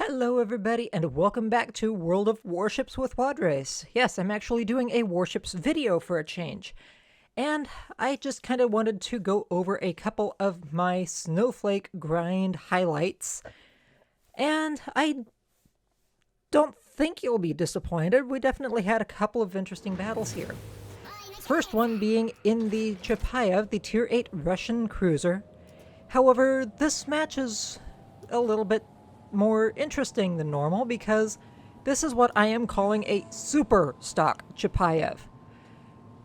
Hello everybody and welcome back to World of Warships with Wadres. Yes, I'm actually doing a Warships video for a change. And I just kind of wanted to go over a couple of my Snowflake grind highlights. And I don't think you'll be disappointed. We definitely had a couple of interesting battles here. First one being in the Chipaya, the Tier 8 Russian cruiser. However, this match is a little bit more interesting than normal because this is what I am calling a super stock Chipaya.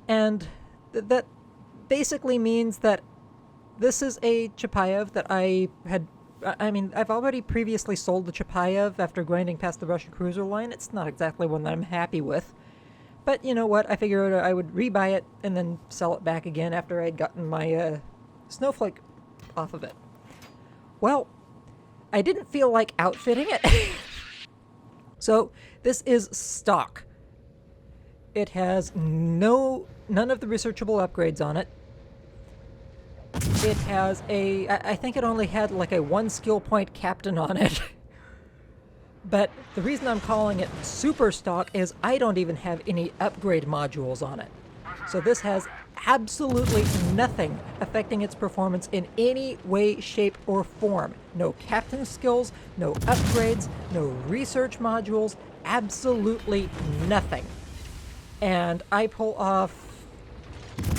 And that basically means that this is a Chipaya that I've already previously sold the Chipaya after grinding past the Russian cruiser line. It's not exactly one that I'm happy with. But you know what? I figured I would rebuy it and then sell it back again after I'd gotten my Snowflake off of it. Well, I didn't feel like outfitting it. So this is stock. It has none of the researchable upgrades on it. It has I think it only had like a 1 skill point captain on it. But the reason I'm calling it super stock is I don't even have any upgrade modules on it. So this has absolutely nothing affecting its performance in any way, shape, or form. No captain skills, no upgrades, no research modules, absolutely nothing. And I pull off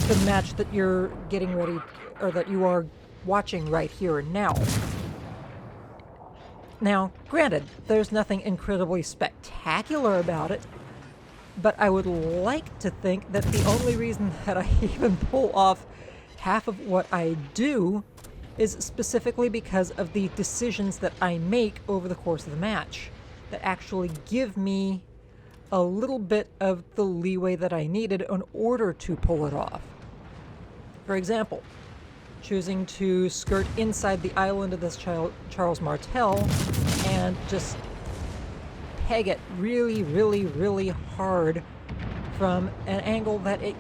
the match that you're getting ready, or that you are watching right here and now. Now, granted, there's nothing incredibly spectacular about it, but I would like to think that the only reason that I even pull off half of what I do is specifically because of the decisions that I make over the course of the match that actually give me a little bit of the leeway that I needed in order to pull it off. For example, choosing to skirt inside the island of this Charles Martel and just peg it really, really, really hard from an angle that it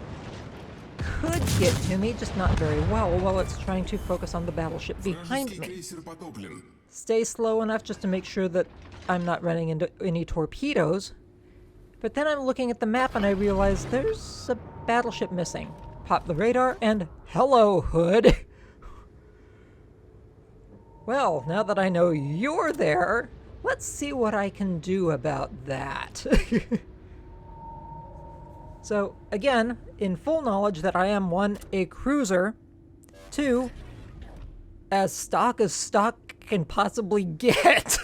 could get to me, just not very well, while it's trying to focus on the battleship behind me. Stay slow enough just to make sure that I'm not running into any torpedoes. But then I'm looking at the map and I realize there's a battleship missing. Pop the radar and hello, Hood! Well, now that I know you're there, let's see what I can do about that. So, again, in full knowledge that I am, 1, a cruiser, 2, as stock can possibly get,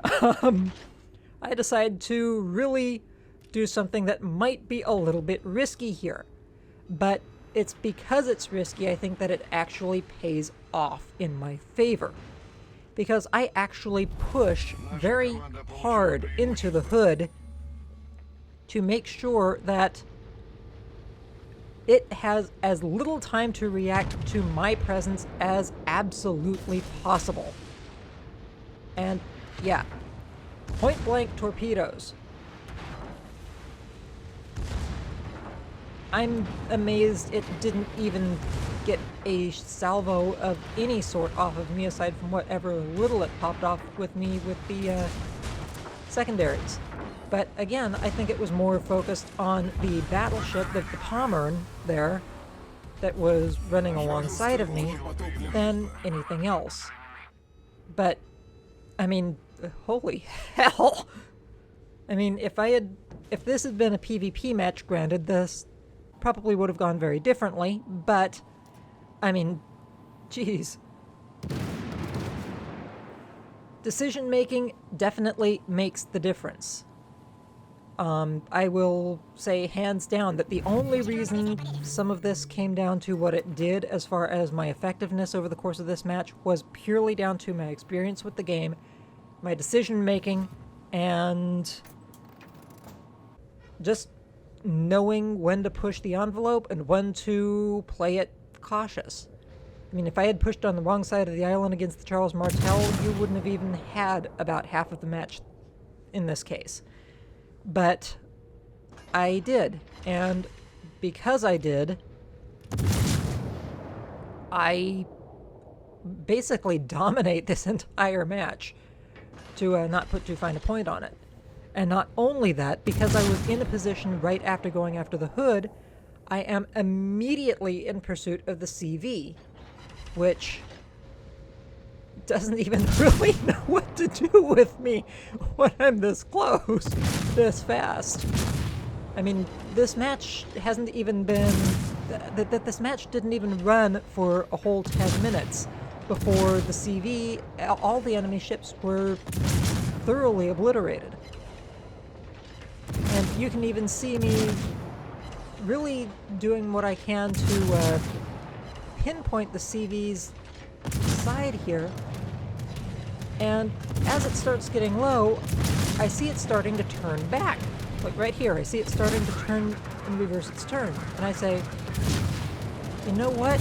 I decided to really do something that might be a little bit risky here. But it's because it's risky, I think that it actually pays off in my favor. Because I actually push very hard into the hood to make sure that it has as little time to react to my presence as absolutely possible. And yeah, point blank torpedoes. I'm amazed it didn't even get a salvo of any sort off of me aside from whatever little it popped off with me with the secondaries. But again, I think it was more focused on the battleship, the Pommern there, that was running alongside of me, than anything else. But, I mean, holy hell! I mean, if this had been a PvP match, granted, this probably would have gone very differently, but, I mean, geez. Decision making definitely makes the difference. I will say hands down that the only reason some of this came down to what it did as far as my effectiveness over the course of this match was purely down to my experience with the game, my decision making, and just knowing when to push the envelope and when to play it cautious. I mean, if I had pushed on the wrong side of the island against the Charles Martel, you wouldn't have even had about half of the match in this case. But I did, and because I did, I basically dominate this entire match. to not put too fine a point on it. And not only that, because I was in a position right after going after the hood, I am immediately in pursuit of the CV, which doesn't even really know what to do with me when I'm this close, this fast. I mean, this match hasn't even been... This match didn't even run for a whole 10 minutes before the CV, all the enemy ships were thoroughly obliterated. And you can even see me really doing what I can to pinpoint the CV's side here. And as it starts getting low, I see it starting to turn back. Like right here, I see it starting to turn and reverse its turn. And I say, you know what?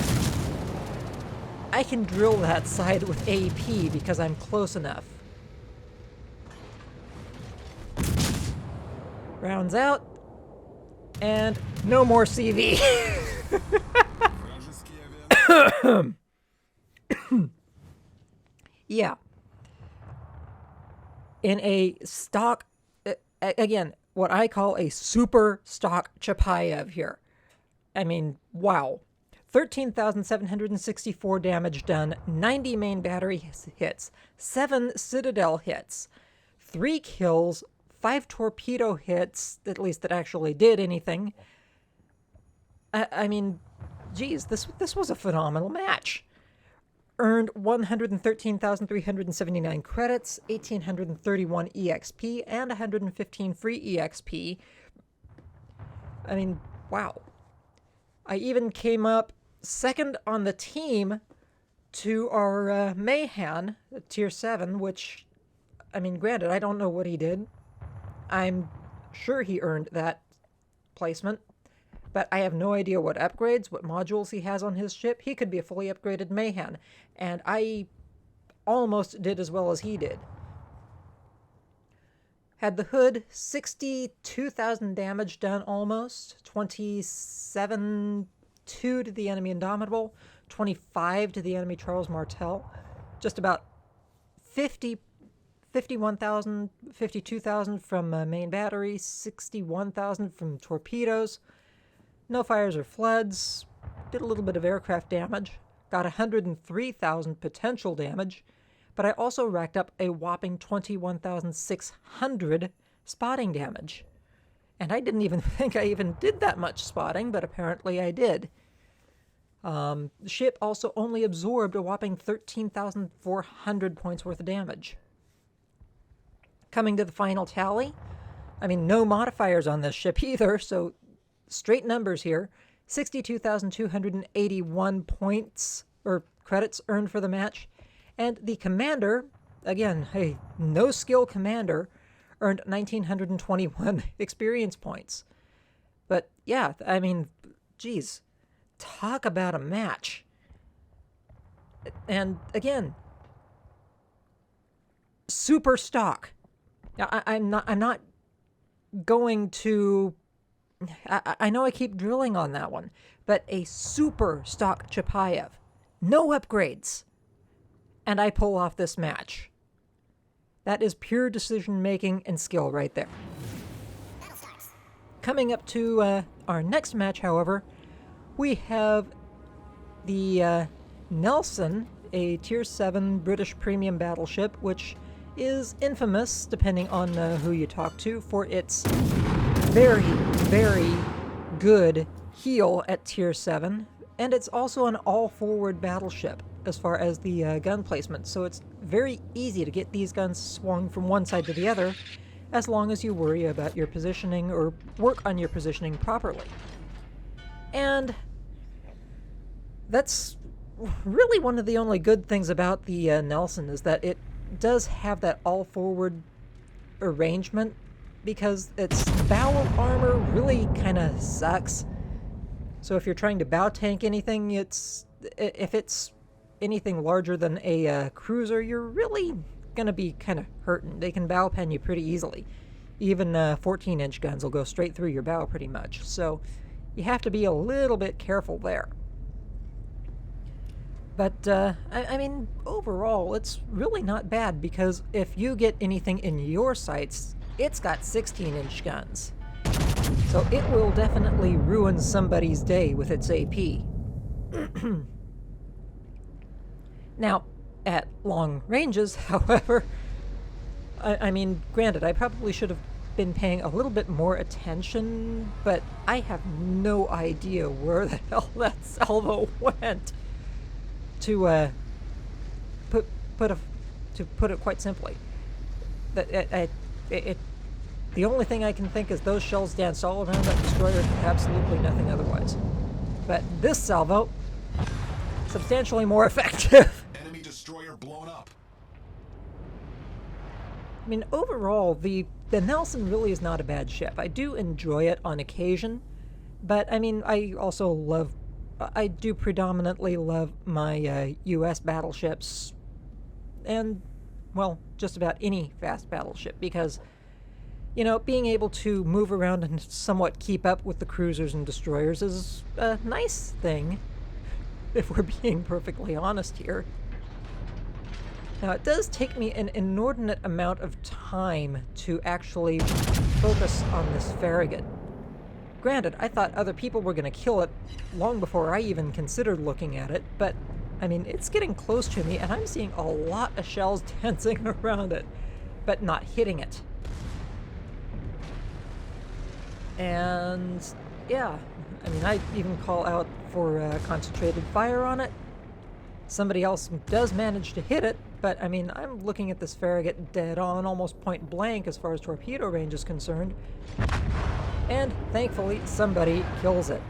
I can drill that side with AP because I'm close enough. Rounds out. And no more CV. Yeah. In a stock, again, what I call a super stock Chipaya V here. I mean, wow. 13,764 damage done, 90 main battery hits, 7 citadel hits, 3 kills, 5 torpedo hits, at least that actually did anything. I mean, geez, this was a phenomenal match. Earned 113,379 credits, 1,831 EXP, and 115 free EXP. I mean, wow. I even came up second on the team to our Mayhan, Tier 7, which, I mean, granted, I don't know what he did. I'm sure he earned that placement, but I have no idea what upgrades, what modules he has on his ship. He could be a fully upgraded Mayhan, and I almost did as well as he did. Had the hood, 62,000 damage done almost, 27.2 to the enemy Indomitable, 25 to the enemy Charles Martel, just about 51,000, 52,000 from main battery, 61,000 from torpedoes, no fires or floods, did a little bit of aircraft damage, got 103,000 potential damage, but I also racked up a whopping 21,600 spotting damage. And I didn't even think I even did that much spotting, but apparently I did. The ship also only absorbed a whopping 13,400 points worth of damage. Coming to the final tally, I mean, no modifiers on this ship either, so straight numbers here. 62,281 points, or credits earned for the match. And the commander, again, a no-skill commander, earned 1,921 experience points. But yeah, I mean, geez, talk about a match. And again, super stock. I'm not going to... I know I keep drilling on that one, but a super stock Chipaya V. No upgrades. And I pull off this match. That is pure decision-making and skill right there. Coming up to our next match, however, we have the Nelson, a Tier 7 British premium battleship, which is infamous, depending on who you talk to, for its very, very good heel at Tier 7, and it's also an all-forward battleship as far as the gun placement, so it's very easy to get these guns swung from one side to the other, as long as you worry about your positioning or work on your positioning properly. And that's really one of the only good things about the Nelson, is that it does have that all-forward arrangement, because its bow armor really kind of sucks. So if you're trying to bow tank anything, if it's anything larger than a cruiser, you're really going to be kind of hurting. They can bow pen you pretty easily. Even 14-inch guns will go straight through your bow pretty much. So you have to be a little bit careful there. But, I mean, overall, it's really not bad because if you get anything in your sights, it's got 16-inch guns. So it will definitely ruin somebody's day with its AP. Now, at long ranges, however, I mean, granted, I probably should have been paying a little bit more attention, but I have no idea where the hell that salvo went. To put it quite simply, the only thing I can think is those shells danced all around that destroyer, absolutely nothing otherwise. But this salvo, substantially more effective. Enemy destroyer blown up. I mean, overall, the Nelson really is not a bad ship. I do enjoy it on occasion, but I mean, I do predominantly love my U.S. battleships, and, well, just about any fast battleship, because, you know, being able to move around and somewhat keep up with the cruisers and destroyers is a nice thing, if we're being perfectly honest here. Now, it does take me an inordinate amount of time to actually focus on this Farragut. Granted, I thought other people were going to kill it long before I even considered looking at it, but, I mean, it's getting close to me, and I'm seeing a lot of shells dancing around it, but not hitting it. And, yeah, I mean, I even call out for concentrated fire on it. Somebody else does manage to hit it, but, I mean, I'm looking at this Farragut dead on, almost point blank as far as torpedo range is concerned. And thankfully, somebody kills it.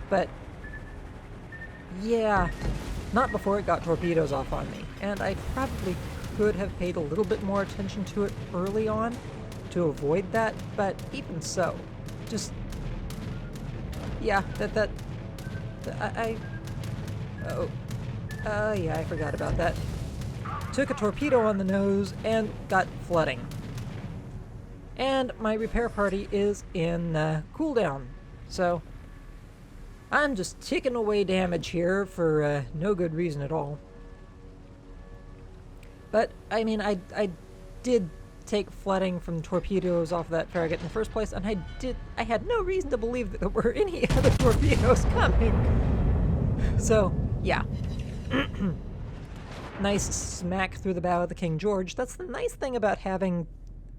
But, yeah, not before it got torpedoes off on me. And I probably could have paid a little bit more attention to it early on to avoid that, but even so, just, yeah, yeah, I forgot about that. Took a torpedo on the nose and got flooding. And my repair party is in cooldown, so I'm just ticking away damage here for no good reason at all. But, I mean, I did take flooding from torpedoes off that Farragut in the first place, and I had no reason to believe that there were any other torpedoes coming. So, yeah. Nice smack through the bow of the King George. That's the nice thing about having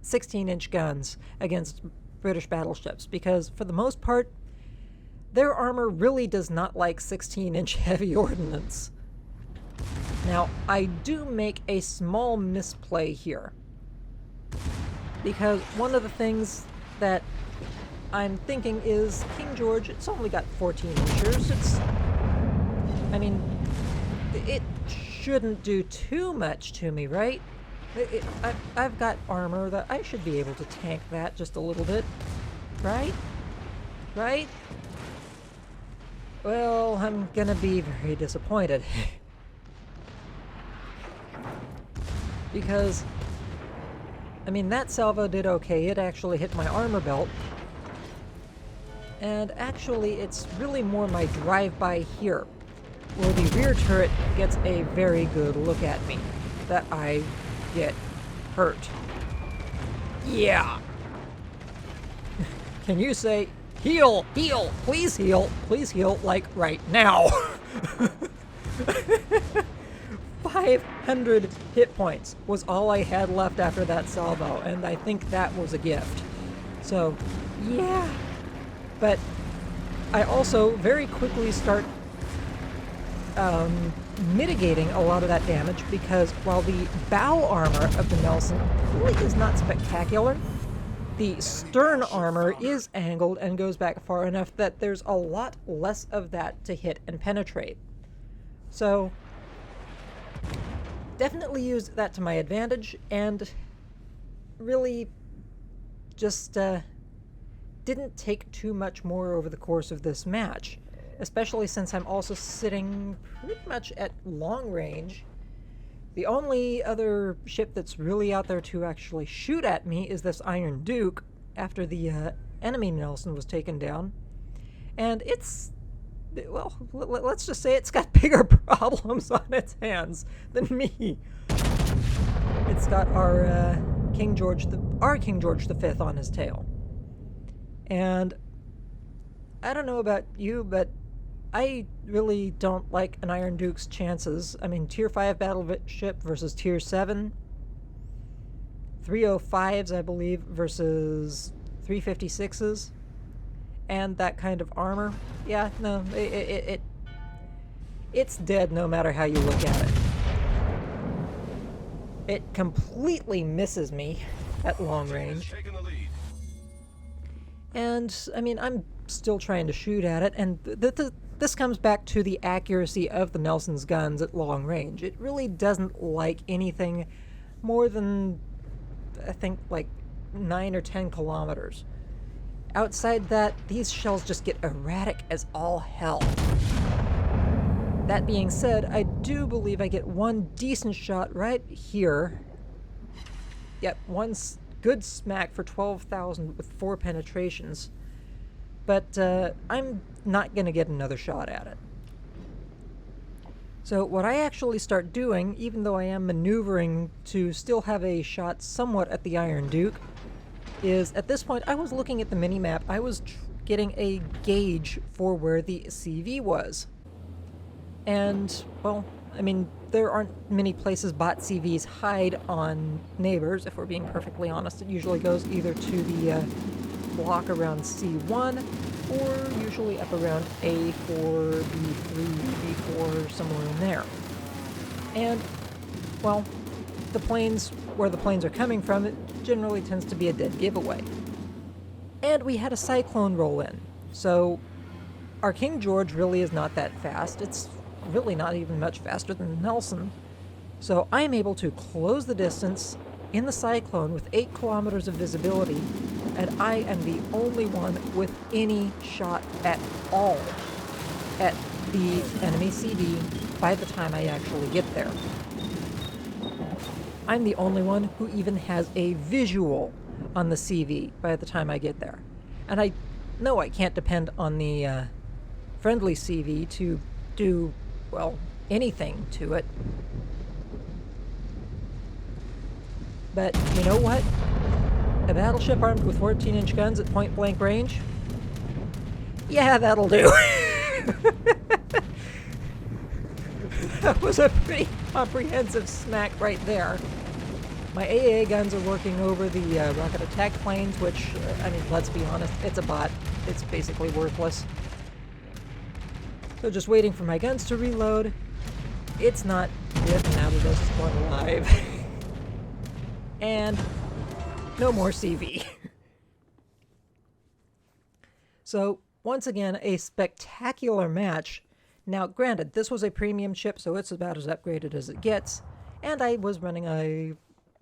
16-inch guns against British battleships, because for the most part, their armor really does not like 16-inch heavy ordnance. Now, I do make a small misplay here, because one of the things that I'm thinking is King George, it's only got 14 inches. I mean, it shouldn't do too much to me, right? I've got armor that I should be able to tank that just a little bit, right? Right? Well, I'm gonna be very disappointed. Because, I mean, that salvo did okay. It actually hit my armor belt. And actually, it's really more my drive-by here, where the rear turret gets a very good look at me, that I get hurt. Yeah! Can you say, heal, heal, please heal, like right now? 500 hit points was all I had left after that salvo, and I think that was a gift. So, yeah. But I also very quickly start mitigating a lot of that damage, because while the bow armor of the Nelson really is not spectacular, the stern armor is angled and goes back far enough that there's a lot less of that to hit and penetrate. So, definitely used that to my advantage, and really just didn't take too much more over the course of this match, especially since I'm also sitting pretty much at long range. The only other ship that's really out there to actually shoot at me is this Iron Duke after the enemy Nelson was taken down, and it's well, let's just say it's got bigger problems on its hands than me. It's got our King George V on his tail. And I don't know about you, but I really don't like an Iron Duke's chances. I mean, Tier 5 battleship versus Tier 7. 305s, I believe, versus 356s. And that kind of armor. Yeah, no, it's dead no matter how you look at it. It completely misses me at long range. And, I mean, I'm still trying to shoot at it, and this comes back to the accuracy of the Nelson's guns at long range. It really doesn't like anything more than, I think, like 9 or 10 kilometers. Outside that, these shells just get erratic as all hell. That being said, I do believe I get one decent shot right here. Yep, one good smack for 12,000 with 4 penetrations. But I'm not going to get another shot at it. So what I actually start doing, even though I am maneuvering to still have a shot somewhat at the Iron Duke, is at this point I was looking at the mini-map. I was getting a gauge for where the CV was. And, well, I mean, there aren't many places bot CVs hide on neighbors, if we're being perfectly honest. It usually goes either to the block around C1, or usually up around A4, B3, B4, somewhere in there. And, well, the planes, where the planes are coming from, it generally tends to be a dead giveaway. And we had a cyclone roll in, so our King George really is not that fast. It's really not even much faster than Nelson. So I'm able to close the distance in the cyclone with 8 kilometers of visibility, and I am the only one with any shot at all at the enemy CD by the time I actually get there. I'm the only one who even has a visual on the CV by the time I get there. And I know I can't depend on the friendly CV to do, well, anything to it. But you know what? A battleship armed with 14-inch guns at point-blank range? Yeah, that'll do. That was a pretty comprehensive smack right there. My AA guns are working over the rocket attack planes, which, I mean, let's be honest, it's a bot. It's basically worthless. So just waiting for my guns to reload. It's not getting out of this one alive. And no more CV. So, once again, a spectacular match. Now, granted, this was a premium chip, so it's about as upgraded as it gets, and I was running a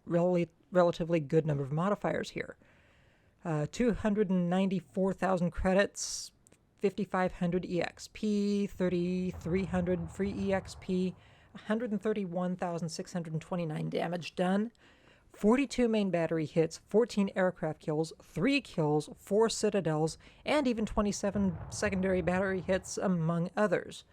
relatively good number of modifiers here. 294,000 credits, 5,500 EXP, 3,300 free EXP, 131,629 damage done, 42 main battery hits, 14 aircraft kills, 3 kills, 4 citadels, and even 27 secondary battery hits, among others.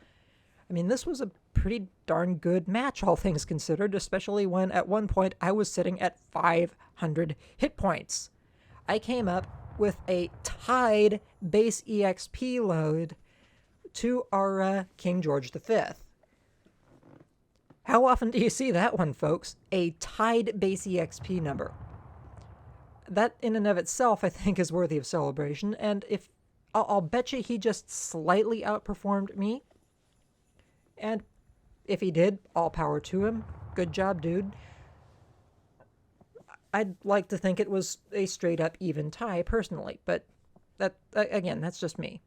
I mean, this was a pretty darn good match, all things considered, especially when at one point I was sitting at 500 hit points. I came up with a tied base EXP load to our King George V. How often do you see that one, folks? A tied base EXP number. That in and of itself, I think, is worthy of celebration, and if I'll bet you he just slightly outperformed me. And if he did, all power to him. Good job, dude. I'd like to think it was a straight-up even tie, personally, but that, again, that's just me.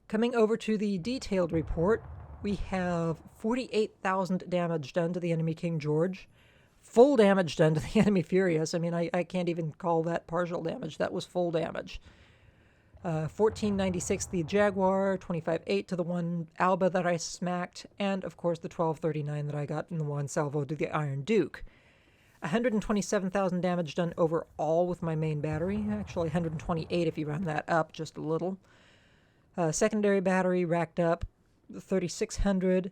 Coming over to the detailed report, we have 48,000 damage done to the enemy King George, full damage done to the enemy Furious. I mean, I can't even call that partial damage. That was full damage. 1496 the Jaguar, 25.8 to the one Alba that I smacked, and of course the 1239 that I got in the one salvo to the Iron Duke. 127,000 damage done overall with my main battery. Actually, 128 if you round that up just a little. Secondary battery racked up 3,600.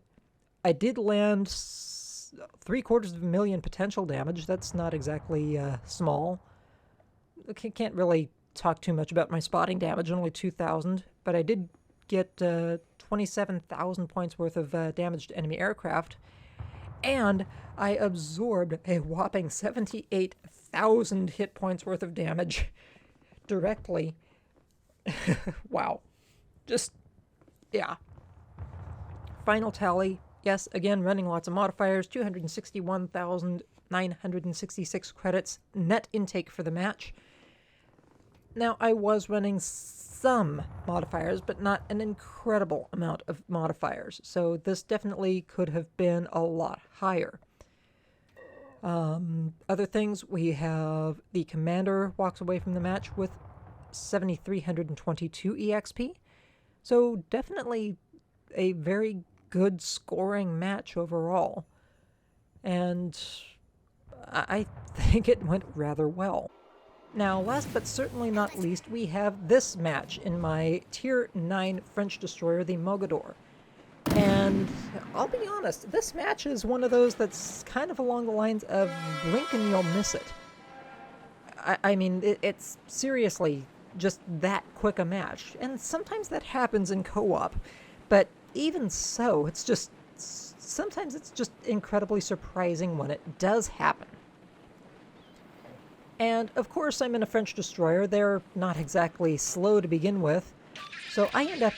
I did land 750,000 potential damage. That's not exactly small. Okay, can't really talk too much about my spotting damage, only 2,000, but I did get 27,000 points worth of damage to enemy aircraft, and I absorbed a whopping 78,000 hit points worth of damage directly. Wow. Just, yeah. Final tally, yes, again, running lots of modifiers, 261,966 credits net intake for the match. Now, I was running some modifiers, but not an incredible amount of modifiers, so this definitely could have been a lot higher. Other things, we have the commander walks away from the match with 7,322 EXP, so definitely a very good scoring match overall, and I think it went rather well. Now, last but certainly not least, we have this match in my Tier 9 French destroyer, the Mogador. And I'll be honest, this match is one of those that's kind of along the lines of blink and you'll miss it. I mean, it's seriously just that quick a match. And sometimes that happens in co-op. But even so, it's just, sometimes it's just incredibly surprising when it does happen. And, of course, I'm in a French destroyer. They're not exactly slow to begin with. So I end up,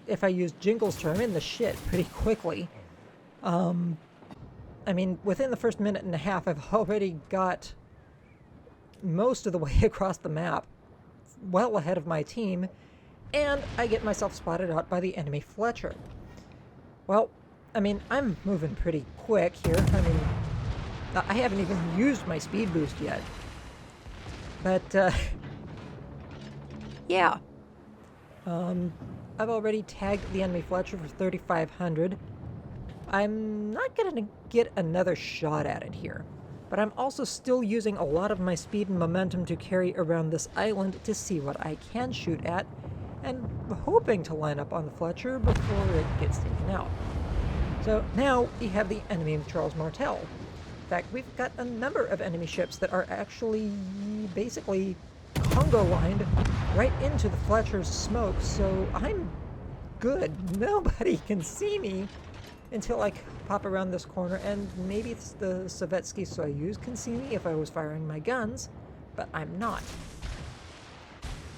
if I use Jingle's term, in the shit pretty quickly. I mean, within the first minute and a half, I've already got most of the way across the map, well ahead of my team, and I get myself spotted out by the enemy Fletcher. Well, I mean, I'm moving pretty quick here. I mean, I haven't even used my speed boost yet. But, yeah. I've already tagged the enemy Fletcher for 3,500. I'm not going to get another shot at it here. But I'm also still using a lot of my speed and momentum to carry around this island to see what I can shoot at, and hoping to line up on the Fletcher before it gets taken out. So now we have the enemy of Charles Martel. In fact, we've got a number of enemy ships that are actually basically Congo lined right into the Fletcher's smoke, so I'm good. Nobody can see me until I pop around this corner, and maybe the Sovietsky Soyuz can see me if I was firing my guns, but I'm not.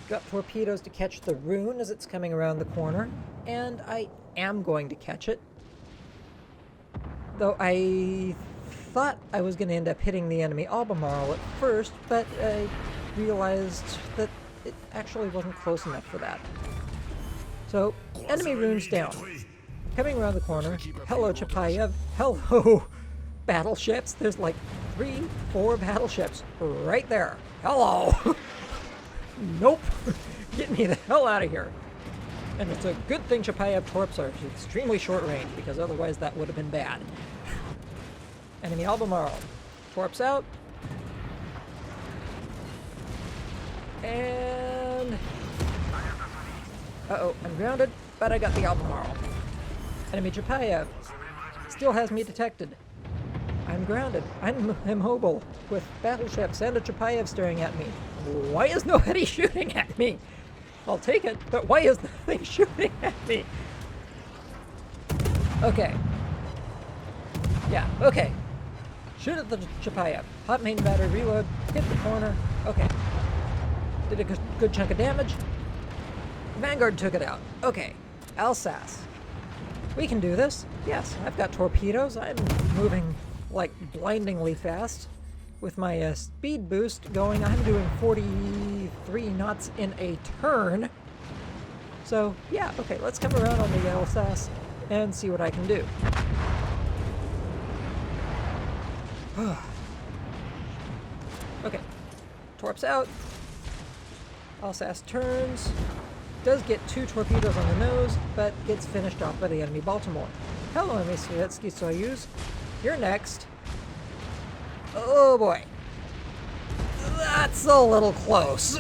Got torpedoes to catch the Rune as it's coming around the corner, and I am going to catch it. Though I thought I was going to end up hitting the enemy Albemarle at first, but I realized that it actually wasn't close enough for that. So, enemy Rune's down. Coming around the corner, hello Chipaya V, hello battleships. There's like 3-4 battleships right there. Hello! Nope! Get me the hell out of here. And it's a good thing Chipaya V torps are extremely short range, because otherwise that would have been bad. Enemy Albemarle. Torps out. And... uh-oh, I'm grounded, but I got the Albemarle. Enemy Chipaya V still has me detected. I'm grounded. I'm immobile with battleships and a Chipaya V staring at me. Why is nobody shooting at me? I'll take it, but why is nothing shooting at me? Okay. Yeah, okay. Shoot at the Chipaya V. Hot main battery, reload, hit the corner. Okay. Did a good chunk of damage. Vanguard took it out. Okay. Alsace. We can do this. Yes, I've got torpedoes. I'm moving like blindingly fast. With my speed boost going, I'm doing 43 knots in a turn. So, yeah, okay, let's come around on the Alsace and see what I can do. Okay, torps out. Alsace turns. Does get 2 torpedoes on the nose, but gets finished off by the enemy Baltimore. Hello, enemy Sovietsky Soyuz. You're next. Oh boy. That's a little close.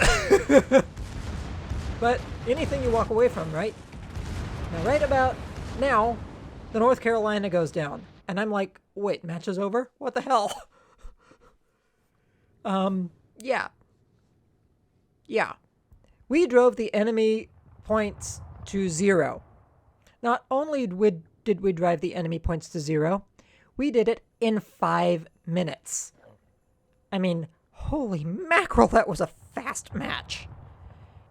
but anything you walk away from, right? Now, right about now, the North Carolina goes down. And I'm like, wait, match is over? What the hell? Yeah. Yeah. We drove the enemy points to 0. Not only did we drive the enemy points to 0, we did it in 5 minutes. I mean, holy mackerel, that was a fast match.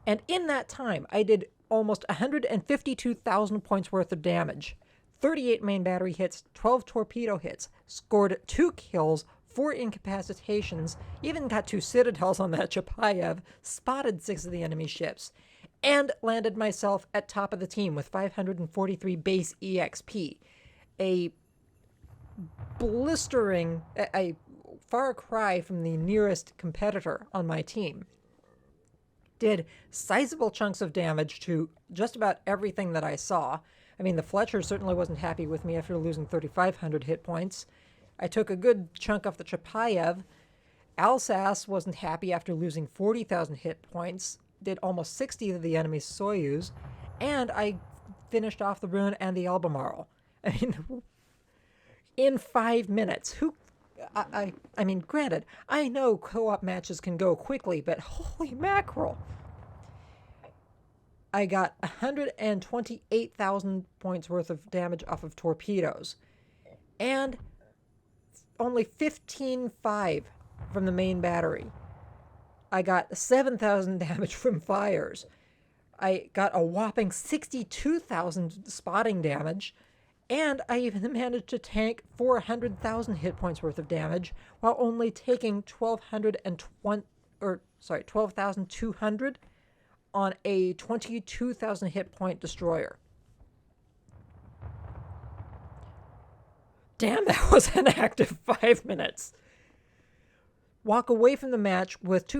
And in that time, I did almost 152,000 points worth of damage, 38 main battery hits, 12 torpedo hits, scored 2 kills, 4 incapacitations, even got 2 citadels on that Chipaya V, spotted 6 of the enemy ships, and landed myself at top of the team with 543 base EXP. A blistering, a far cry from the nearest competitor on my team. Did sizable chunks of damage to just about everything that I saw. I mean, the Fletcher certainly wasn't happy with me after losing 3,500 hit points. I took a good chunk off the Chipaya V. Alsace wasn't happy after losing 40,000 hit points. Did almost 60 of the enemy's Soyuz. And I finished off the Rune and the Albemarle. I mean, in 5 minutes. I mean, granted, I know co-op matches can go quickly, but holy mackerel. I got 128,000 points worth of damage off of torpedoes. And only 15,500 from the main battery. I got 7,000 damage from fires. I got a whopping 62,000 spotting damage. And I even managed to tank 400,000 hit points worth of damage while only taking 12,200 on a 22,000 hit point destroyer. Damn, that was an active 5 minutes. Walk away from the match with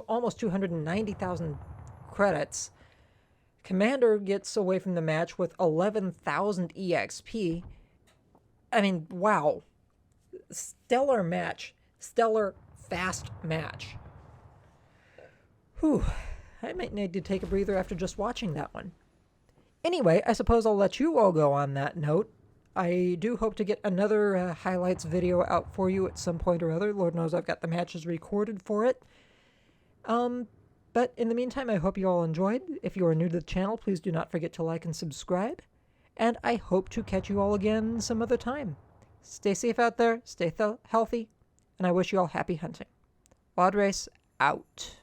almost 290,000 credits. Commander gets away from the match with 11,000 EXP. I mean, wow. Stellar match. Stellar fast match. Whew. I might need to take a breather after just watching that one. Anyway, I suppose I'll let you all go on that note. I do hope to get another highlights video out for you at some point or other. Lord knows I've got the matches recorded for it. But in the meantime, I hope you all enjoyed. If you are new to the channel, please do not forget to like and subscribe. And I hope to catch you all again some other time. Stay safe out there, stay healthy, and I wish you all happy hunting. Wadres out.